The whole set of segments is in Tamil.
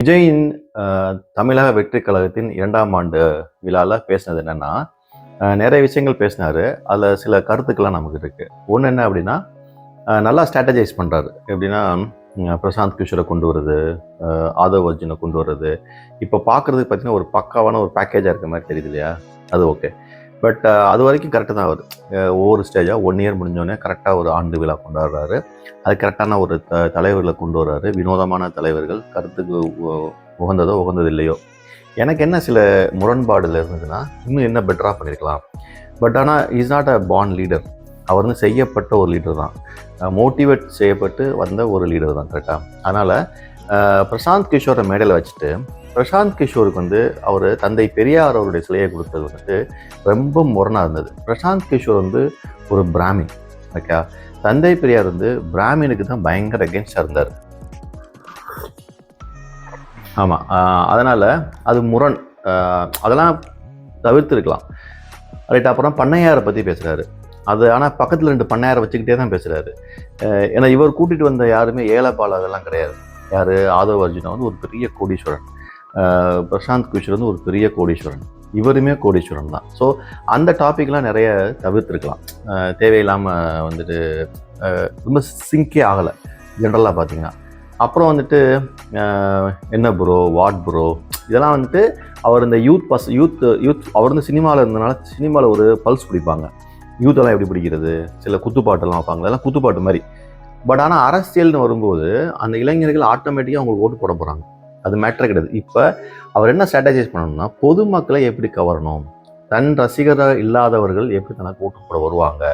விஜயின் தமிழக வெற்றி கழகத்தின் 2ஆம் ஆண்டு விழாவில் பேசினது என்னன்னா, நிறைய விஷயங்கள் பேசினாரு. அதில் சில கருத்துக்கள்லாம் நமக்கு இருக்கு. ஒன்று என்ன அப்படின்னா, நல்லா ஸ்ட்ராட்டஜைஸ் பண்ணுறாரு. எப்படின்னா, பிரசாந்த் கிஷோரை கொண்டு வருது, ஆதவ் அர்ஜுனை கொண்டு வர்றது, இப்போ பார்க்குறதுக்கு பார்த்தீங்கன்னா ஒரு பக்காவான ஒரு பேக்கேஜாக இருக்க மாதிரி தெரியுது இல்லையா? அது ஓகே. பட் அது வரைக்கும் கரெக்டாக தான் வருது. ஒவ்வொரு ஸ்டேஜாக 1 இயர் முடிஞ்சோடனே கரெக்டாக ஒரு ஆண்டு விழா கொண்டாடுறாரு. அது கரெக்டான ஒரு தலைவர்களை கொண்டு வர்றாரு. வினோதமான தலைவர்கள், கருத்துக்கு உகந்ததோ உகந்தது இல்லையோ. எனக்கு என்ன சில முரண்பாடுல இருந்ததுன்னா, இன்னும் என்ன பெட்டராக பண்ணியிருக்கலாம். பட் ஆனால் is not a born leader. அவர் வந்து செய்யப்பட்ட ஒரு லீடர் தான், மோட்டிவேட் செய்யப்பட்டு வந்த ஒரு லீடர் தான். கரெக்டாக. அதனால் பிரசாந்த் கிஷோரை மேடையில் வச்சுட்டு, பிரசாந்த் கிஷோருக்கு வந்து அவர் தந்தை பெரியார் அவருடைய சிலையை கொடுத்தது வந்துட்டு ரொம்ப முரணாக இருந்தது. பிரசாந்த் கிஷோர் வந்து ஒரு பிராமின். ஓகே, தந்தை பெரியார் வந்து பிராமினுக்கு தான் பயங்கர அகேன்ஸ்டாக இருந்தார். ஆமாம், அதனால் அது முரண். அதெல்லாம் தவிர்த்துருக்கலாம். ரைட். அப்புறம் பண்ணையாரை பற்றி பேசுகிறாரு. அது ஆனால் பக்கத்தில் 2 பண்ணையாரை வச்சுக்கிட்டே தான் பேசுகிறாரு. ஏன்னா இவர் கூட்டிகிட்டு வந்த யாருமே ஏழைப்பால் அதெல்லாம் கிடையாது. யார்? ஆதவ் அர்ஜுனா வந்து ஒரு பெரிய கோடீஸ்வரன், பிரசாந்த் கிஷோர் வந்து ஒரு பெரிய கோடீஸ்வரன், இவருமே கோடீஸ்வரன் தான். ஸோ அந்த டாப்பிக்லாம் நிறைய தவிர்த்துருக்கலாம். தேவையில்லாமல் வந்துட்டு ரொம்ப சிங்கே ஆகலை ஜென்ரலாக பார்த்தீங்கன்னா. அப்புறம் வந்துட்டு என்ன ப்ரோ, வாட் ப்ரோ, இதெல்லாம் வந்துட்டு அவர் இந்த யூத் அவர் வந்து சினிமாவில் இருந்தனால சினிமாவில் ஒரு பல்ஸ் பிடிப்பாங்க. யூத்தெல்லாம் எப்படி பிடிக்கிறது, சில குத்துப்பாட்டெல்லாம் வைப்பாங்க, அதெல்லாம் குத்துப்பாட்டு மாதிரி. பட் ஆனால் அரசியல்னு வரும்போது அந்த இளைஞர்கள் ஆட்டோமேட்டிக்காக அவங்களுக்கு ஓட்டு போட போகிறாங்க. அது மேட்டரே கிடையாது. இப்போ அவர் என்ன ஸ்ட்ராட்டஜைஸ் பண்ணணும்னா, பொதுமக்களை எப்படி கவரணும், தன் ரசிகராக இல்லாதவர்கள் எப்படி தனக்கு ஓட்டு போட வருவாங்க.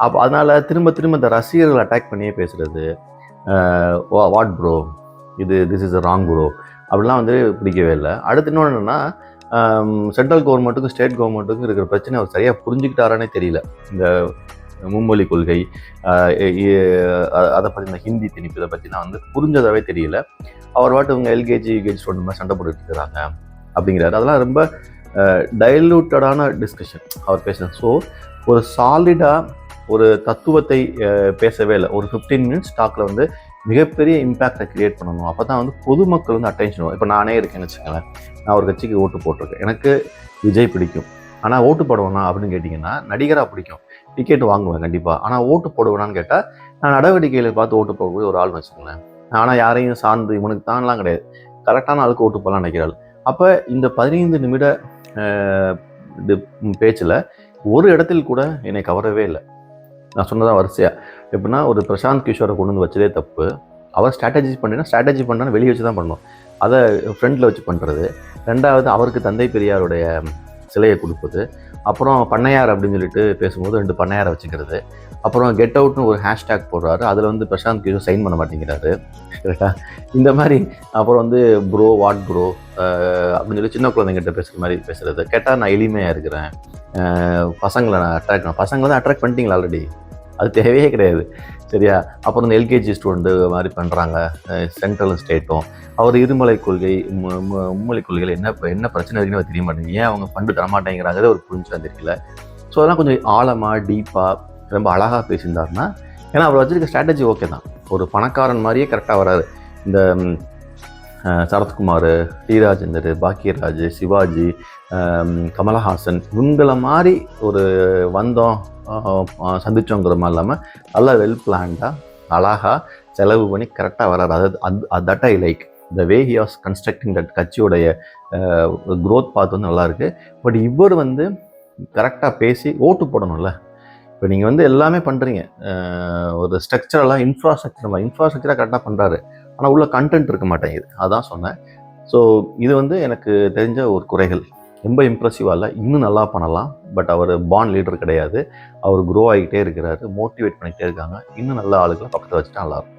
அப்போ அதனால் திரும்ப திரும்ப இந்த ரசிகர்கள் அட்டாக் பண்ணியே பேசுகிறது, what bro, this is a wrong bro, அப்படிலாம் வந்து பிடிக்கவே இல்லை. அடுத்து இன்னொன்று என்னென்னா, சென்ட்ரல் கவர்மெண்ட்டுக்கும் ஸ்டேட் கவர்மெண்ட்டுக்கும் இருக்கிற பிரச்சனை அவர் சரியாக புரிஞ்சுக்கிட்டாரானே தெரியல. இந்த மும்மொழி கொள்கை, அதை பற்றி இந்த ஹிந்தி திணிப்பு, இதை பற்றிலாம் வந்து புரிஞ்சதாகவே தெரியல. அவர் வாட்டு இவங்க எல்கேஜி யூகேஜி ஸ்டூடெண்ட் மாதிரி சண்டை போட்டுட்டு இருக்கிறாங்க அப்படிங்கிறாரு. அதெல்லாம் ரொம்ப டைலூட்டடான டிஸ்கஷன் அவர் பேசுகிறார். ஸோ ஒரு சாலிடாக ஒரு தத்துவத்தை பேசவே இல்லை. ஒரு 15 மினிட்ஸ் டாக்கில் வந்து மிகப்பெரிய இம்பேக்டை க்ரியேட் பண்ணணும். அப்போ தான் வந்து பொதுமக்கள் வந்து அட்டென்ஷன் வரும். இப்போ நானே இருக்கேன்னு வச்சுக்கோங்களேன், நான் ஒரு கட்சிக்கு ஓட்டு போட்டிருக்கேன். எனக்கு விஜய் பிடிக்கும். ஆனால் ஓட்டு போடுவேனா அப்படின்னு கேட்டிங்கன்னா, நடிகராக பிடிக்கும், டிக்கெட் வாங்குவேன் கண்டிப்பாக. ஆனால் ஓட்டு போடுவேனான்னு கேட்டால், நான் நடவடிக்கைகளை பார்த்து ஓட்டு போடக்கூடிய ஒரு ஆள் வச்சுக்கோங்களேன். ஆனால் யாரையும் சார்ந்து இவனுக்கு தான்லாம் கிடையாது, கரெக்டான ஆளுக்கு ஓட்டு போடலாம் நினைக்கிறாள். அப்போ இந்த 15 நிமிட பேச்சில் ஒரு இடத்தில் கூட என்னை கவரவே இல்லை. நான் சொன்னதான் வரிசையாக. எப்படின்னா, ஒரு பிரசாந்த் கிஷோரை கொண்டு வந்து வச்சதே தப்பு. அவர் ஸ்ட்ராட்டஜி பண்ணான்னு வெளியே வச்சு தான் பண்ணணும், அதை ஃப்ரண்ட்டில் வச்சு பண்ணுறது. ரெண்டாவது, அவருக்கு தந்தை பெரியாருடைய சிலையை கொடுப்பது. அப்புறம் பண்ணையார் அப்படின்னு சொல்லிட்டு பேசும்போது 2 பண்ணையாரை வச்சுக்கிறது. அப்புறம் கெட் அவுட்னு ஒரு ஹேஷ்டேக் போடுறாரு, அதில் வந்து பிரசாந்த் கிஷோர் சைன் பண்ண மாட்டேங்கிறாரு. கரெக்டாக இந்த மாதிரி. அப்புறம் வந்து ப்ரோ, வாட் ப்ரோ அப்படின்னு சொல்லி சின்ன குழந்தைங்கிட்ட பேசுகிற மாதிரி பேசுகிறது. கேட்டால் நான் எளிமையாக இருக்கிறேன், பசங்களை நான் பசங்களை தான் அட்ராக்ட் பண்ணிட்டீங்களா ஆல்ரெடி, அது தேவையே கிடையாது, சரியா? அப்புறம் இந்த எல்கேஜி ஸ்டூடெண்ட்டு மாதிரி பண்ணுறாங்க, சென்ட்ரலும் ஸ்டேட்டும். அவர் இருமலை கொள்கை, மும்மொழி கொள்கையில் என்ன பிரச்சனை இருக்குன்னு தெரிய மாட்டேங்குது. ஏன் அவங்க ஃபண்டு தரமாட்டேங்கிறாங்கிறத ஒரு புரிஞ்சு தெரியல. ஸோ அதெல்லாம் கொஞ்சம் ஆழமாக டீப்பாக ரொம்ப அழகாக பேசியிருந்தாருன்னா, ஏன்னா அவர் வச்சுருக்க ஸ்ட்ராட்டஜி ஓகே தான். ஒரு பணக்காரன் மாதிரியே கரெக்டாக வராது. இந்த சரத்குமார், டி ராஜேந்தர், பாக்கியராஜ், சிவாஜி, கமலஹாசன், இவங்களை மாதிரி ஒரு வந்தோம் சந்திச்சோங்கிற மாதிரி இல்லாமல் நல்லா வெல் பிளான்டாக அழகாக செலவு பண்ணி கரெக்டாக வராது. அதாவது that I like the way he was constructing that. கட்சியோடைய க்ரோத் பார்த்து வந்து நல்லாயிருக்கு. பட் இவர் வந்து கரெக்டாக பேசி ஓட்டு போடணும்ல. இப்போ நீங்கள் வந்து எல்லாமே பண்ணுறீங்க, ஒரு ஸ்ட்ரக்சரெல்லாம் இன்ஃப்ராஸ்ட்ரக்சராக கரெக்டாக பண்ணுறாரு, ஆனால் உள்ள கண்டென்ட் இருக்க மாட்டேங்குது. அதான் சொன்னேன். ஸோ இது வந்து எனக்கு தெரிஞ்ச ஒரு குறைகள். ரொம்ப இம்ப்ரெசிவாக இல்லை, இன்னும் நல்லா பண்ணலாம். பட் அவர் பார்ன் லீடர் கிடையாது, அவர் க்ரோ ஆகிட்டே இருக்கிறாரு, மோட்டிவேட் பண்ணிகிட்டே இருக்காங்க. இன்னும் நல்ல ஆளுகளை பக்கத்தில் வச்சுட்டா நல்லாயிருக்கும்.